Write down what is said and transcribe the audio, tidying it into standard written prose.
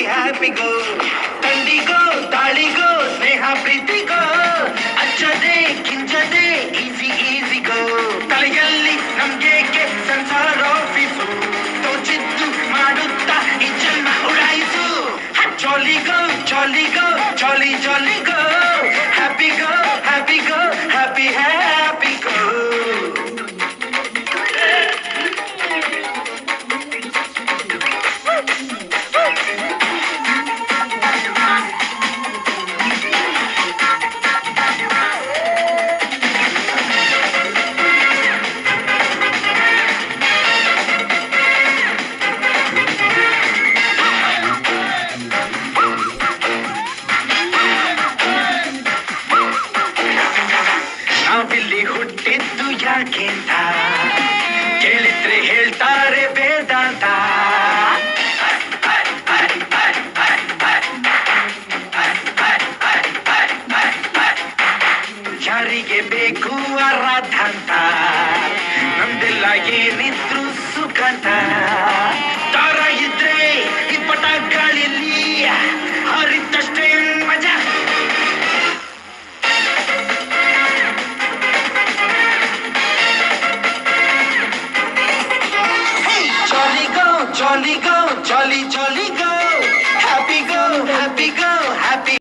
happy go ತಂಡಿಗೋ ತಾಳಿಗೋ ಸ್ನೇಹ ಪ್ರೀತಿಗೋ ಅಚ್ಚದೆ ಕಿಂಚದೆ easy easy ಗೋ ತಲೆಯಲ್ಲಿ ನಮ್ಗೇಕೆ ಸಂಸಾರ office ತೋಚಿದ್ದು ಮಾಡುತ್ತಾ ಈ ಜನ್ಮ ಉಡಾಯಿಸು ಜಾಲಿಗೋ ಜಾಲಿಗೋ ಜಾಲಿ ಜಾಲಿಗೋ ಹ್ಯಾಪಿ ಗೋ ಹ್ಯಾಪಿ ಗೋ ಹ್ಯಾಪಿ ಹ್ಯಾಪಿ ಗೋ ನಾವಿಲ್ಲಿ ಹುಟ್ಟಿದ್ದು ಯಾಕೆಂತ ಕೇಳಿದ್ರೆ ಹೇಳ್ತಾರೆ ವೇದಾಂತ ಯಾರಿಗೆ ಬೇಕು ಆರಾಧಂತ ನಮ್ದೆಲ್ಲ ಏನಿದ್ರು ಸುಖಂತ ತಾರ ಇದ್ರೆ ಇಪ್ಪಟ ಗಾಳಿಲಿ